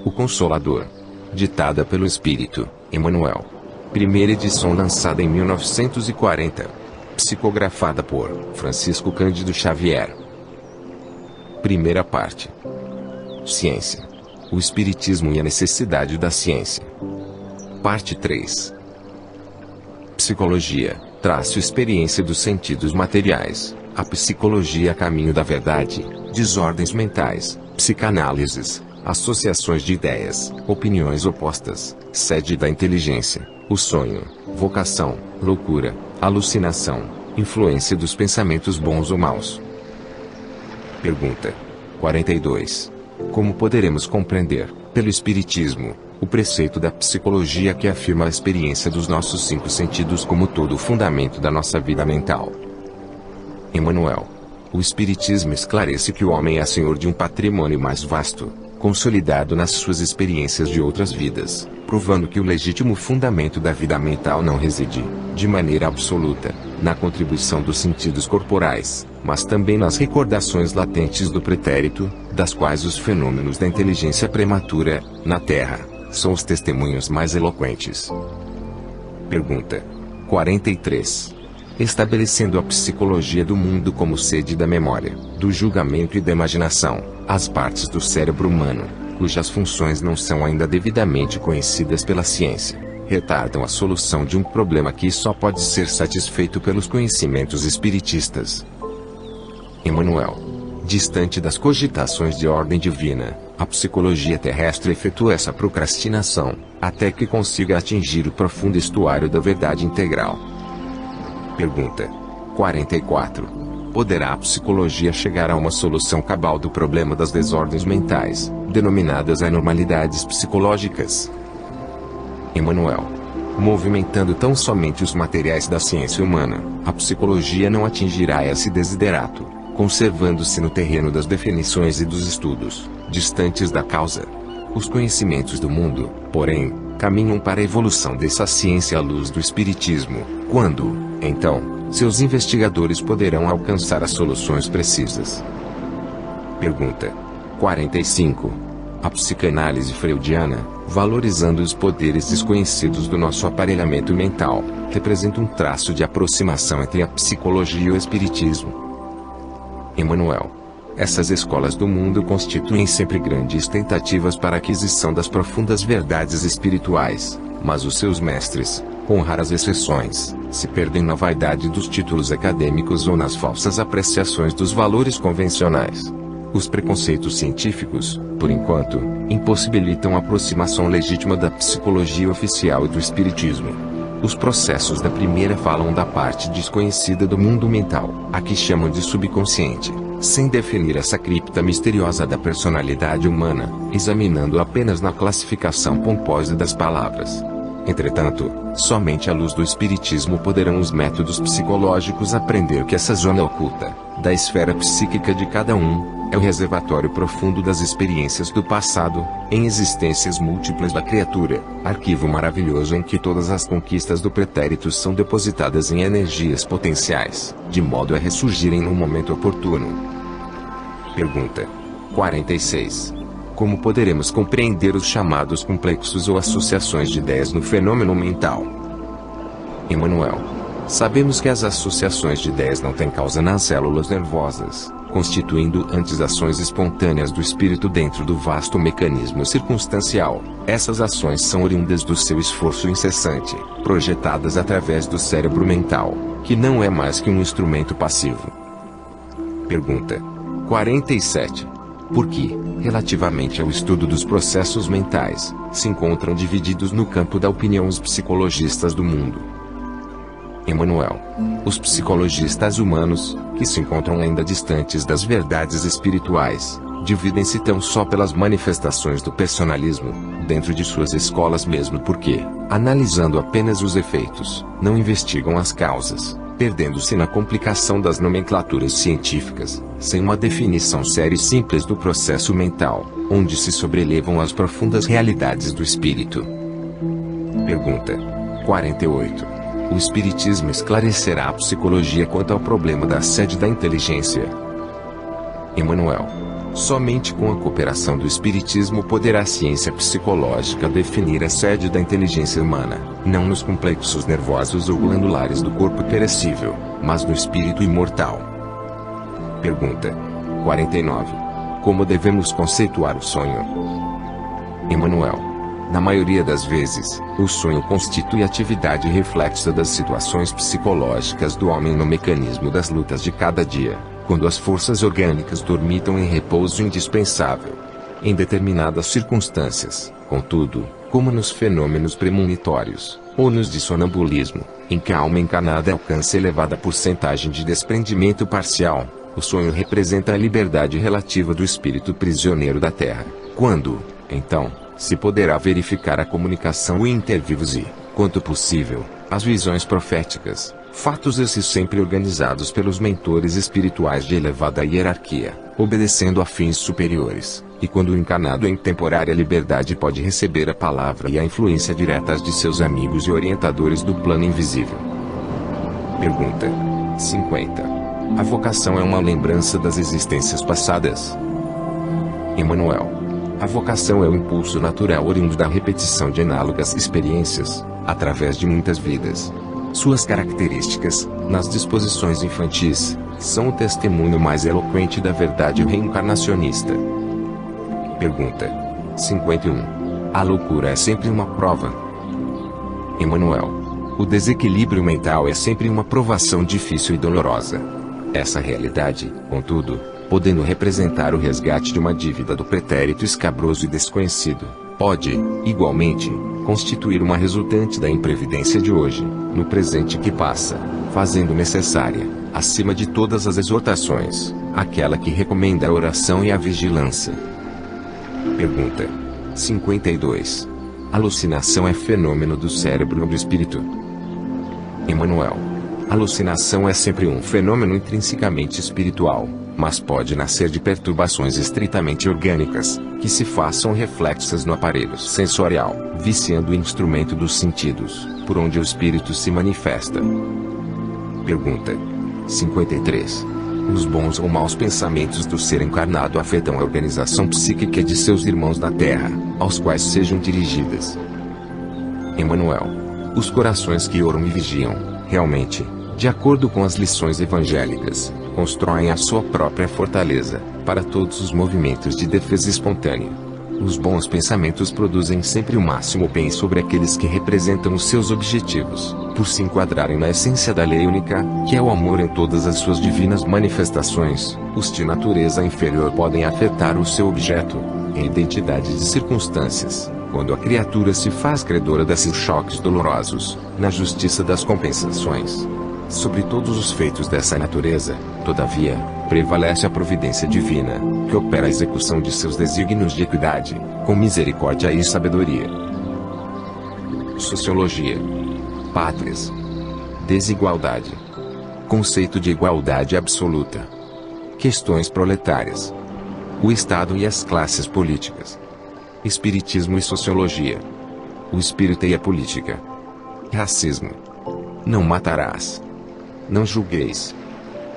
O Consolador. Ditada pelo Espírito, Emmanuel. Primeira edição lançada em 1940. Psicografada por Francisco Cândido Xavier. Primeira parte. Ciência. O Espiritismo e a necessidade da ciência. Parte 3. Psicologia. Traço experiência dos sentidos materiais. A psicologia a caminho da verdade. Desordens mentais. Psicanálises. Associações de ideias. Opiniões opostas. Sede da inteligência. O sonho. Vocação. Loucura. Alucinação. Influência dos pensamentos bons ou maus. Pergunta 42. Como poderemos compreender, pelo Espiritismo, o preceito da psicologia que afirma a experiência dos nossos 5 sentidos como todo o fundamento da nossa vida mental? Emmanuel. O Espiritismo esclarece que o homem é senhor de um patrimônio mais vasto, consolidado nas suas experiências de outras vidas, provando que o legítimo fundamento da vida mental não reside, de maneira absoluta, na contribuição dos sentidos corporais, mas também nas recordações latentes do pretérito, das quais os fenômenos da inteligência prematura, na Terra, são os testemunhos mais eloquentes. Pergunta 43. Estabelecendo a psicologia do mundo como sede da memória, do julgamento e da imaginação, as partes do cérebro humano, cujas funções não são ainda devidamente conhecidas pela ciência, retardam a solução de um problema que só pode ser satisfeito pelos conhecimentos espiritistas. Emmanuel. Distante das cogitações de ordem divina, a psicologia terrestre efetua essa procrastinação, até que consiga atingir o profundo estuário da verdade integral. Pergunta 44. Poderá a psicologia chegar a uma solução cabal do problema das desordens mentais, denominadas anormalidades psicológicas? Emmanuel. Movimentando tão somente os materiais da ciência humana, a psicologia não atingirá esse desiderato, conservando-se no terreno das definições e dos estudos, distantes da causa. Os conhecimentos do mundo, porém, caminham para a evolução dessa ciência à luz do Espiritismo, quando, então, seus investigadores poderão alcançar as soluções precisas. Pergunta 45. A psicanálise freudiana, valorizando os poderes desconhecidos do nosso aparelhamento mental, representa um traço de aproximação entre a psicologia e o espiritismo. Emmanuel. Essas escolas do mundo constituem sempre grandes tentativas para a aquisição das profundas verdades espirituais, mas os seus mestres, com raras exceções, se perdem na vaidade dos títulos acadêmicos ou nas falsas apreciações dos valores convencionais. Os preconceitos científicos, por enquanto, impossibilitam a aproximação legítima da psicologia oficial e do espiritismo. Os processos da primeira falam da parte desconhecida do mundo mental, a que chamam de subconsciente, sem definir essa cripta misteriosa da personalidade humana, examinando apenas na classificação pomposa das palavras. Entretanto, somente à luz do espiritismo poderão os métodos psicológicos aprender que essa zona oculta, da esfera psíquica de cada um, é o reservatório profundo das experiências do passado, em existências múltiplas da criatura, arquivo maravilhoso em que todas as conquistas do pretérito são depositadas em energias potenciais, de modo a ressurgirem no momento oportuno. Pergunta 46. Como poderemos compreender os chamados complexos ou associações de ideias no fenômeno mental? Emmanuel. Sabemos que as associações de ideias não têm causa nas células nervosas, constituindo antes ações espontâneas do espírito dentro do vasto mecanismo circunstancial. Essas ações são oriundas do seu esforço incessante, projetadas através do cérebro mental, que não é mais que um instrumento passivo. Pergunta 47. Por que, relativamente ao estudo dos processos mentais, se encontram divididos no campo da opinião os psicologistas do mundo? Emmanuel. Os psicologistas humanos, que se encontram ainda distantes das verdades espirituais, dividem-se tão só pelas manifestações do personalismo, dentro de suas escolas mesmo porque, analisando apenas os efeitos, não investigam as causas, perdendo-se na complicação das nomenclaturas científicas, sem uma definição séria e simples do processo mental, onde se sobrelevam as profundas realidades do espírito. Pergunta 48. O Espiritismo esclarecerá a psicologia quanto ao problema da sede da inteligência? Emmanuel. Somente com a cooperação do Espiritismo poderá a ciência psicológica definir a sede da inteligência humana, não nos complexos nervosos ou glandulares do corpo perecível, mas no espírito imortal. Pergunta 49. Como devemos conceituar o sonho? Emanuel. Na maioria das vezes, o sonho constitui atividade reflexa das situações psicológicas do homem no mecanismo das lutas de cada dia, quando as forças orgânicas dormitam em repouso indispensável. Em determinadas circunstâncias, contudo, como nos fenômenos premonitórios, ou nos de sonambulismo, em que a alma encarnada alcança elevada porcentagem de desprendimento parcial, o sonho representa a liberdade relativa do espírito prisioneiro da terra, quando, então, se poderá verificar a comunicação inter-vivos e, quanto possível, as visões proféticas, fatos esses sempre organizados pelos mentores espirituais de elevada hierarquia, obedecendo a fins superiores, e quando o encarnado em temporária liberdade pode receber a palavra e a influência diretas de seus amigos e orientadores do plano invisível. Pergunta 50. A vocação é uma lembrança das existências passadas? Emanuel. A vocação é o impulso natural oriundo da repetição de análogas experiências, através de muitas vidas. Suas características, nas disposições infantis, são o testemunho mais eloquente da verdade reencarnacionista. Pergunta 51. A loucura é sempre uma prova? Emanuel. O desequilíbrio mental é sempre uma provação difícil e dolorosa. Essa realidade, contudo, podendo representar o resgate de uma dívida do pretérito escabroso e desconhecido, pode, igualmente, constituir uma resultante da imprevidência de hoje, no presente que passa, fazendo necessária, acima de todas as exortações, aquela que recomenda a oração e a vigilância. Pergunta 52. Alucinação é fenômeno do cérebro ou do espírito? Emanuel. Alucinação é sempre um fenômeno intrinsecamente espiritual, mas pode nascer de perturbações estritamente orgânicas, que se façam reflexas no aparelho sensorial, viciando o instrumento dos sentidos, por onde o espírito se manifesta. Pergunta 53. Os bons ou maus pensamentos do ser encarnado afetam a organização psíquica de seus irmãos da Terra, aos quais sejam dirigidas? Emanuel. Os corações que oram e vigiam, realmente, de acordo com as lições evangélicas, constroem a sua própria fortaleza, para todos os movimentos de defesa espontânea. Os bons pensamentos produzem sempre o máximo bem sobre aqueles que representam os seus objetivos, por se enquadrarem na essência da lei única, que é o amor em todas as suas divinas manifestações. Os de natureza inferior podem afetar o seu objeto, em identidade de circunstâncias, quando a criatura se faz credora desses choques dolorosos, na justiça das compensações. Sobre todos os feitos dessa natureza, todavia, prevalece a providência divina, que opera a execução de seus desígnios de equidade, com misericórdia e sabedoria. Sociologia. Pátrias. Desigualdade. Conceito de igualdade absoluta. Questões proletárias. O Estado e as classes políticas. Espiritismo e sociologia. O espírito e a política. Racismo. Não matarás. Não julgueis.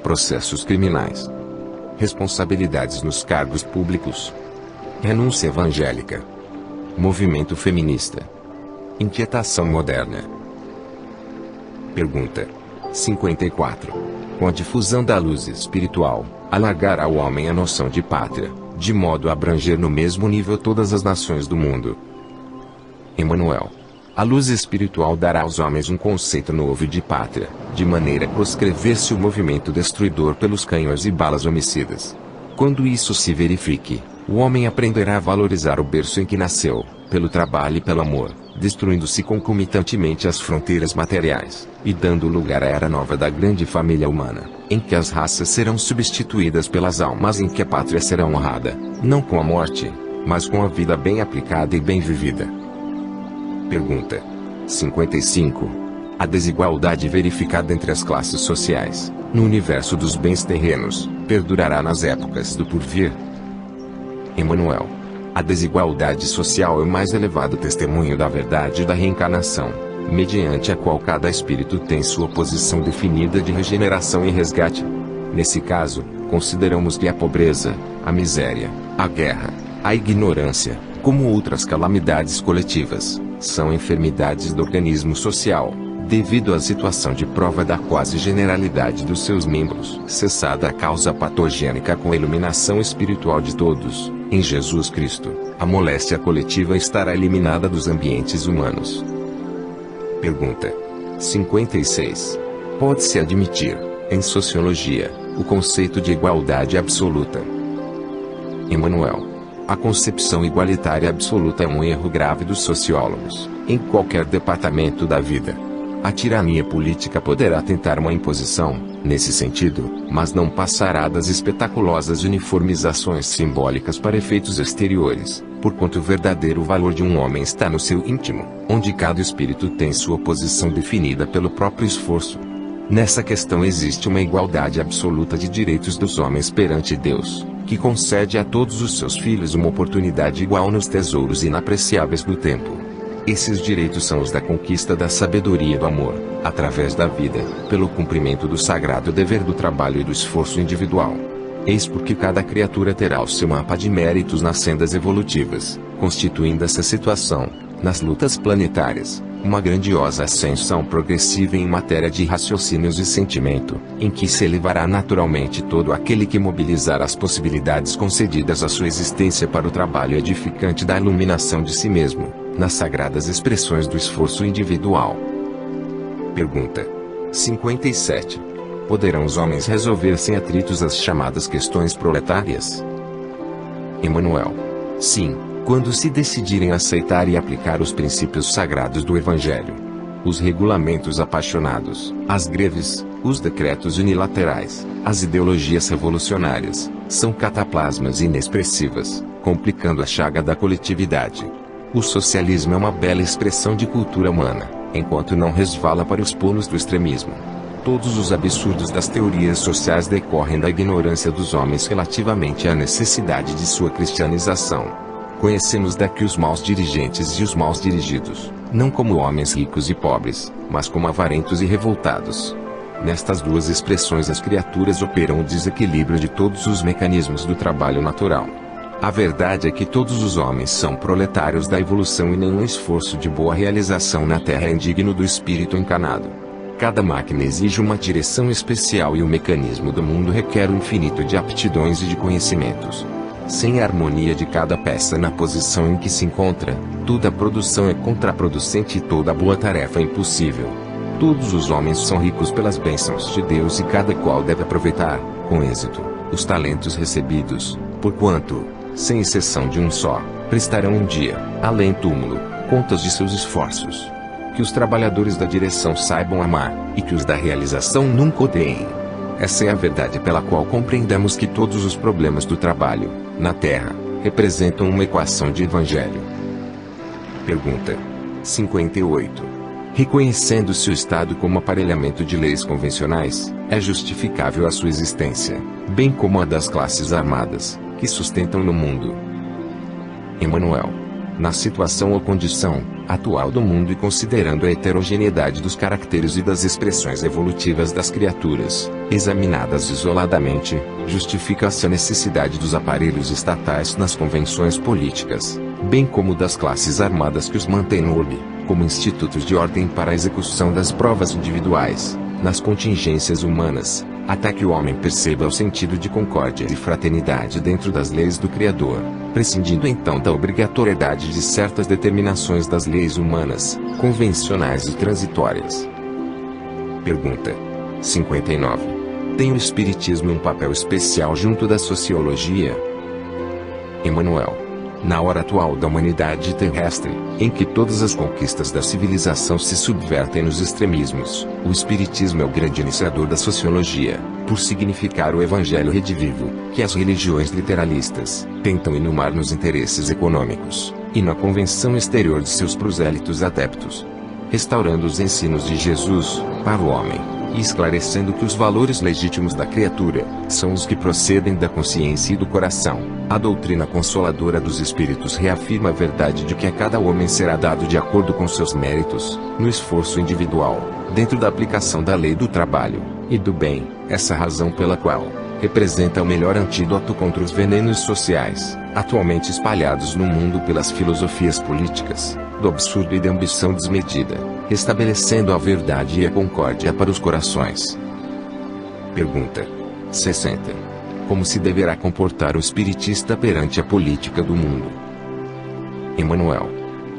Processos criminais. Responsabilidades nos cargos públicos. Renúncia evangélica. Movimento feminista. Inquietação moderna. Pergunta 54. Com a difusão da luz espiritual, alargará o homem a noção de pátria, de modo a abranger no mesmo nível todas as nações do mundo? Emanuel. A luz espiritual dará aos homens um conceito novo de pátria, de maneira a proscrever-se o movimento destruidor pelos canhões e balas homicidas. Quando isso se verifique, o homem aprenderá a valorizar o berço em que nasceu, pelo trabalho e pelo amor, destruindo-se concomitantemente as fronteiras materiais, e dando lugar à era nova da grande família humana, em que as raças serão substituídas pelas almas, em que a pátria será honrada, não com a morte, mas com a vida bem aplicada e bem vivida. Pergunta 55. A desigualdade verificada entre as classes sociais, no universo dos bens terrenos, perdurará nas épocas do porvir? Emanuel. A desigualdade social é o mais elevado testemunho da verdade da reencarnação, mediante a qual cada espírito tem sua posição definida de regeneração e resgate. Nesse caso, Consideramos que a pobreza, a miséria, a guerra, a ignorância, como outras calamidades coletivas, são enfermidades do organismo social, devido à situação de prova da quase generalidade dos seus membros. Cessada a causa patogênica com a iluminação espiritual de todos, em Jesus Cristo, a moléstia coletiva estará eliminada dos ambientes humanos. Pergunta 56. Pode-se admitir, em sociologia, o conceito de igualdade absoluta? Emanuel. A concepção igualitária absoluta é um erro grave dos sociólogos, em qualquer departamento da vida. A tirania política poderá tentar uma imposição, nesse sentido, mas não passará das espetaculosas uniformizações simbólicas para efeitos exteriores, porquanto o verdadeiro valor de um homem está no seu íntimo, onde cada espírito tem sua posição definida pelo próprio esforço. Nessa questão existe uma igualdade absoluta de direitos dos homens perante Deus, que concede a todos os seus filhos uma oportunidade igual nos tesouros inapreciáveis do tempo. Esses direitos são os da conquista da sabedoria e do amor, através da vida, pelo cumprimento do sagrado dever do trabalho e do esforço individual. Eis porque cada criatura terá o seu mapa de méritos nas sendas evolutivas, constituindo essa situação, nas lutas planetárias, uma grandiosa ascensão progressiva em matéria de raciocínios e sentimento, em que se elevará naturalmente todo aquele que mobilizar as possibilidades concedidas à sua existência para o trabalho edificante da iluminação de si mesmo, nas sagradas expressões do esforço individual. Pergunta 57. Poderão os homens resolver sem atritos as chamadas questões proletárias? Emanuel. Sim, quando se decidirem aceitar e aplicar os princípios sagrados do Evangelho. Os regulamentos apaixonados, as greves, os decretos unilaterais, as ideologias revolucionárias, são cataplasmas inexpressivas, complicando a chaga da coletividade. O socialismo é uma bela expressão de cultura humana, enquanto não resvala para os polos do extremismo. Todos os absurdos das teorias sociais decorrem da ignorância dos homens relativamente à necessidade de sua cristianização. Conhecemos daqui os maus dirigentes e os maus dirigidos, não como homens ricos e pobres, mas como avarentos e revoltados. Nestas duas expressões as criaturas operam o desequilíbrio de todos os mecanismos do trabalho natural. A verdade é que todos os homens são proletários da evolução e nenhum esforço de boa realização na Terra é indigno do espírito encarnado. Cada máquina exige uma direção especial e o mecanismo do mundo requer o infinito de aptidões e de conhecimentos. Sem a harmonia de cada peça na posição em que se encontra, toda a produção é contraproducente e toda boa tarefa é impossível. Todos os homens são ricos pelas bênçãos de Deus e cada qual deve aproveitar, com êxito, os talentos recebidos, porquanto, sem exceção de um só, prestarão um dia, além túmulo, contas de seus esforços. Que os trabalhadores da direção saibam amar, e que os da realização nunca odeiem. Essa é a verdade pela qual compreendemos que todos os problemas do trabalho, na Terra, representam uma equação de Evangelho. Pergunta 58. Reconhecendo-se o Estado como aparelhamento de leis convencionais, é justificável a sua existência, bem como a das classes armadas, que sustentam no mundo. Emanuel. Na situação ou condição atual do mundo e considerando a heterogeneidade dos caracteres e das expressões evolutivas das criaturas, examinadas isoladamente, justifica-se a necessidade dos aparelhos estatais nas convenções políticas, bem como das classes armadas que os mantêm no orbe, como institutos de ordem para a execução das provas individuais, nas contingências humanas, até que o homem perceba o sentido de concórdia e fraternidade dentro das leis do Criador, prescindindo então da obrigatoriedade de certas determinações das leis humanas, convencionais e transitórias. Pergunta 59. Tem o Espiritismo um papel especial junto da sociologia? Emanuel. Na hora atual da humanidade terrestre, em que todas as conquistas da civilização se subvertem nos extremismos, o Espiritismo é o grande iniciador da sociologia, por significar o evangelho redivivo, que as religiões literalistas tentam inumar nos interesses econômicos, e na convenção exterior de seus prosélitos adeptos. Restaurando os ensinos de Jesus, para o homem, e esclarecendo que os valores legítimos da criatura são os que procedem da consciência e do coração, a doutrina consoladora dos espíritos reafirma a verdade de que a cada homem será dado de acordo com seus méritos, no esforço individual, dentro da aplicação da lei do trabalho e do bem, essa razão pela qual, representa o melhor antídoto contra os venenos sociais, atualmente espalhados no mundo pelas filosofias políticas, do absurdo e da ambição desmedida, restabelecendo a verdade e a concórdia para os corações. Pergunta 60. Como se deverá comportar o espiritista perante a política do mundo? Emmanuel.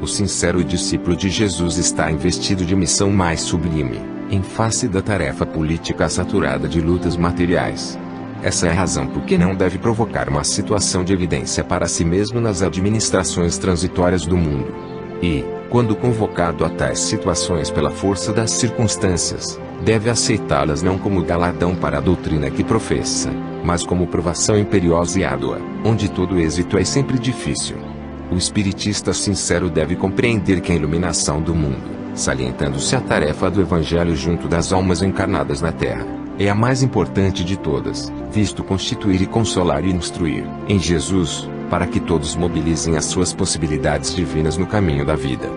O sincero discípulo de Jesus está investido de missão mais sublime, em face da tarefa política saturada de lutas materiais. Essa é a razão por que não deve provocar uma situação de evidência para si mesmo nas administrações transitórias do mundo. E, quando convocado a tais situações pela força das circunstâncias, deve aceitá-las não como galardão para a doutrina que professa, mas como provação imperiosa e árdua, onde todo êxito é sempre difícil. O espiritista sincero deve compreender que a iluminação do mundo, salientando-se a tarefa do Evangelho junto das almas encarnadas na Terra, é a mais importante de todas, visto constituir e consolar e instruir, em Jesus, para que todos mobilizem as suas possibilidades divinas no caminho da vida.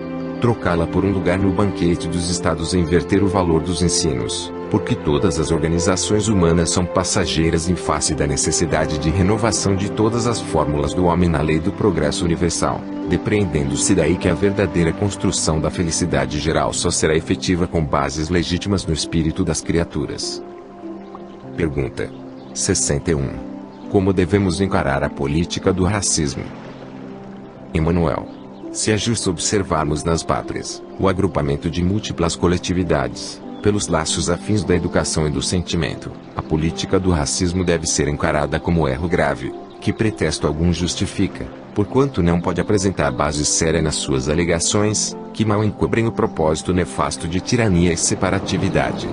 Trocá-la por um lugar no banquete dos estados e inverter o valor dos ensinos, porque todas as organizações humanas são passageiras em face da necessidade de renovação de todas as fórmulas do homem na lei do progresso universal, depreendendo-se daí que a verdadeira construção da felicidade geral só será efetiva com bases legítimas no espírito das criaturas. Pergunta 61. Como devemos encarar a política do racismo? Emmanuel. Se é justo observarmos nas pátrias, o agrupamento de múltiplas coletividades, pelos laços afins da educação e do sentimento, a política do racismo deve ser encarada como erro grave, que pretexto algum justifica, porquanto não pode apresentar base séria nas suas alegações, que mal encobrem o propósito nefasto de tirania e separatividade.